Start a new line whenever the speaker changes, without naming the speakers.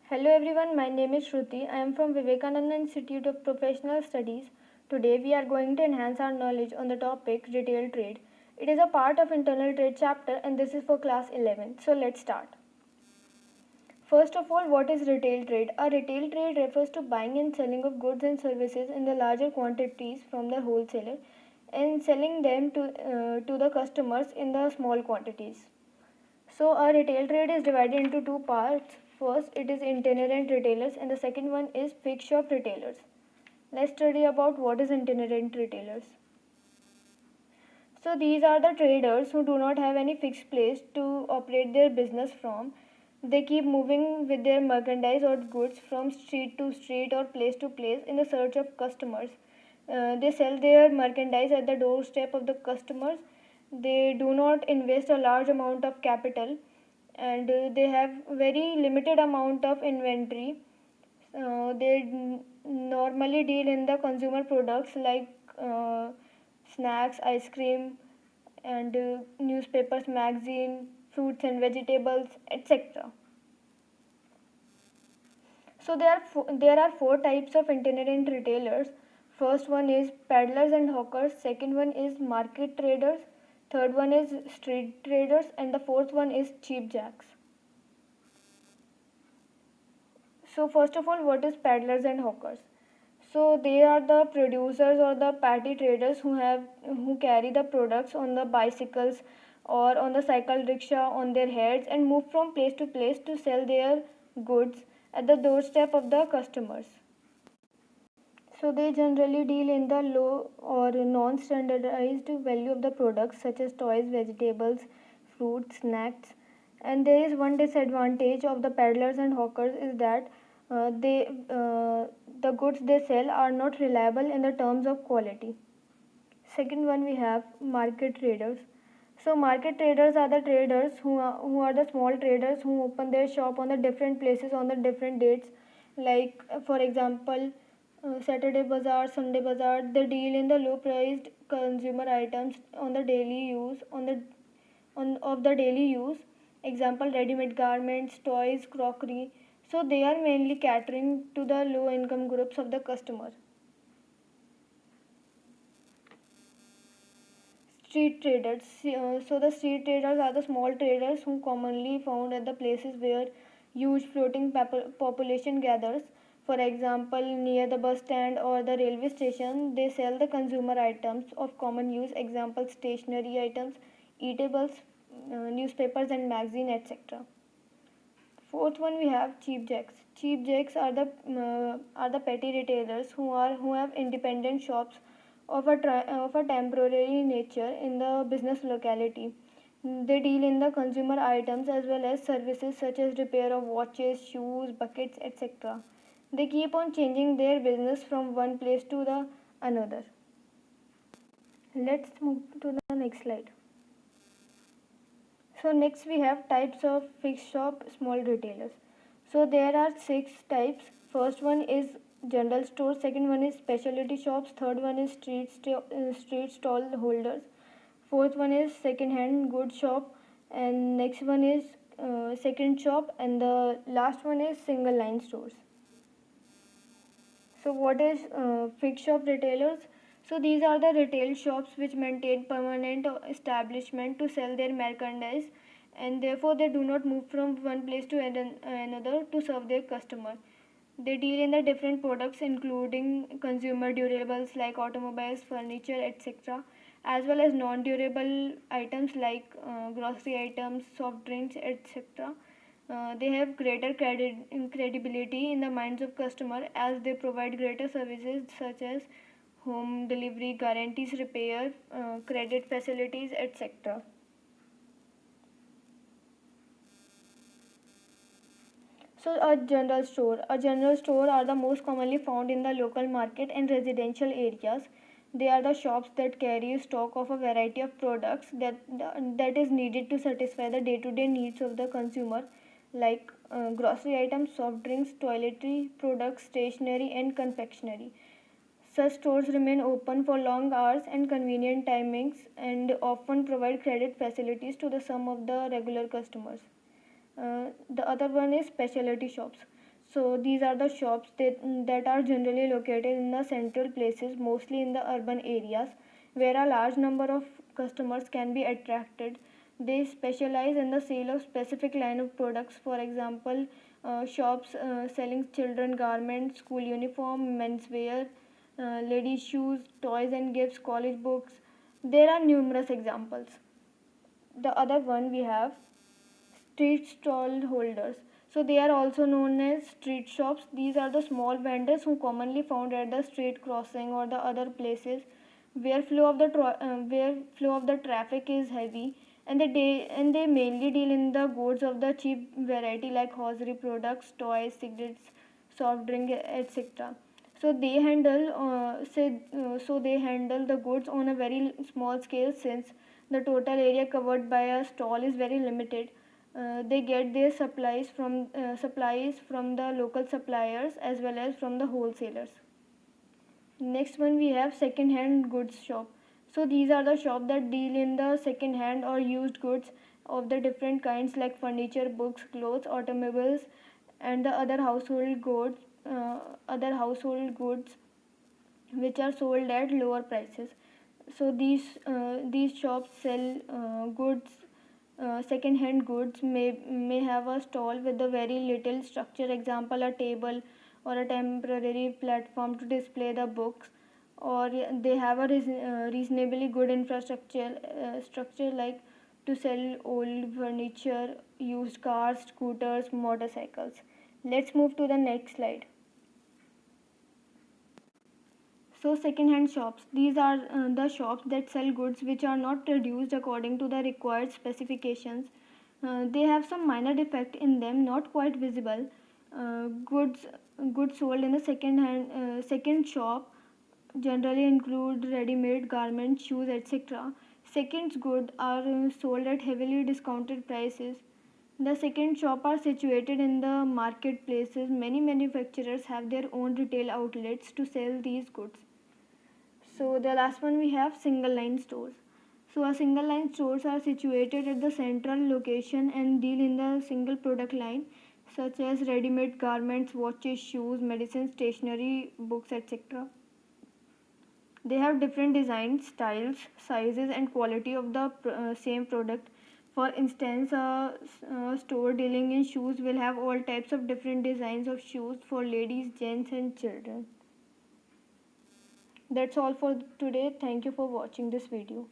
Hello everyone, my name is Shruti. I am from Vivekananda Institute of Professional Studies. Today we are going to enhance our knowledge on the topic retail trade. It is a part of internal trade chapter and this is for class 11. So let's start. First of all, what is retail trade? A retail trade refers to buying and selling of goods and services in the larger quantities from the wholesaler and selling them to the customers in the small quantities. So a retail trade is divided into two parts. First, it is itinerant retailers and the second one is fixed shop retailers. Let's study about what is itinerant retailers. So these are the traders who do not have any fixed place to operate their business from. They keep moving with their merchandise or goods from street to street or place to place in the search of customers. They sell their merchandise at the doorstep of the customers. They do not invest a large amount of capital and they have very limited amount of inventory. They normally deal in the consumer products like snacks, ice cream, and newspapers, magazine, fruits and vegetables, etc. So there are four types of itinerant retailers. First one is peddlers and hawkers. Second one is market traders. Third one is street traders, and the fourth one is cheap jacks. So first of all, what is peddlers and hawkers? So they are the producers or the petty traders who carry the products on the bicycles or on the cycle rickshaw on their heads and move from place to place to sell their goods at the doorstep of the customers. So they generally deal in the low or non-standardized value of the products such as toys, vegetables, fruits, snacks. And there is one disadvantage of the peddlers and hawkers is that the goods they sell are not reliable in the terms of quality. Second one we have market traders. So market traders are the traders who are the small traders who open their shop on the different places on the different dates. Like for example, Saturday bazaar, Sunday bazaar. They deal in the low priced consumer items on the daily use on of the daily use. Example ready made garments, toys, crockery. So they are mainly catering to the low income groups of the customer. Street traders. So the street traders are the small traders who commonly found at the places where huge floating population gathers. For example, near the bus stand or the railway station, they sell the consumer items of common use. Example, stationery items, eatables, newspapers and magazine, etc. Fourth one we have cheap jacks. Cheap jacks are the petty retailers who have independent shops of a temporary nature in the business locality. They deal in the consumer items as well as services such as repair of watches, shoes, buckets, etc. They keep on changing their business from one place to the another. Let's move to the next slide. So next we have types of fixed shop small retailers. So there are six types. First one is general store, second one is specialty shops, third one is street stall holders, fourth one is second hand goods shop, and next one is second shop, and the last one is single line stores. So what is fixed shop retailers? So these are the retail shops which maintain permanent establishment to sell their merchandise and therefore they do not move from one place to another to serve their customer. They deal in the different products including consumer durables like automobiles, furniture, etc. as well as non-durable items like grocery items, soft drinks, etc. They have greater credibility in the minds of customer as they provide greater services such as home delivery, guarantees, repair, credit facilities, etc. So a general store are the most commonly found in the local market and residential areas. They are the shops that carry stock of a variety of products that is needed to satisfy the day-to-day needs of the consumer, like grocery items, soft drinks, toiletry products, stationery, and confectionery. Such stores remain open for long hours and convenient timings and often provide credit facilities to the some of the regular customers. The other one is specialty shops. So these are the shops that are generally located in the central places, mostly in the urban areas, where a large number of customers can be attracted. They specialize in the sale of specific line of products. For example, shops selling children garments, school uniform, menswear, ladies shoes, toys and gifts, college books. There are numerous examples. The other one we have street stall holders. So they are also known as street shops. These are the small vendors who commonly found at the street crossing or the other places where flow of the traffic is heavy, and they mainly deal in the goods of the cheap variety like hosiery products, toys, cigarettes, soft drink, etc. So they handle the goods on a very small scale, since the total area covered by a stall is very limited. They get their supplies from the local suppliers as well as from the wholesalers. Next one we have second hand goods shop. So these are the shop that deal in the second hand or used goods of the different kinds like furniture, books, clothes, automobiles, and the other household goods which are sold at lower prices. So these shops sell goods second hand goods may have a stall with a very little structure, example a table or a temporary platform to display the books, or they have a reasonably good infrastructure structure like to sell old furniture, used cars, scooters, motorcycles. Let's move to the next slide. So, second-hand shops. These are the shops that sell goods which are not produced according to the required specifications. They have some minor defect in them, not quite visible. Goods sold in the second shop generally include ready-made garments, shoes, etc. Second goods are sold at heavily discounted prices. The second shop are situated in the marketplaces. Many manufacturers have their own retail outlets to sell these goods. So the last one we have single line stores. So a single line stores are situated at the central location and deal in the single product line such as ready-made garments, watches, shoes, medicine, stationery, books, etc. They have different designs, styles, sizes and quality of the same product. For instance, a store dealing in shoes will have all types of different designs of shoes for ladies, gents and children. That's all for today. Thank you for watching this video.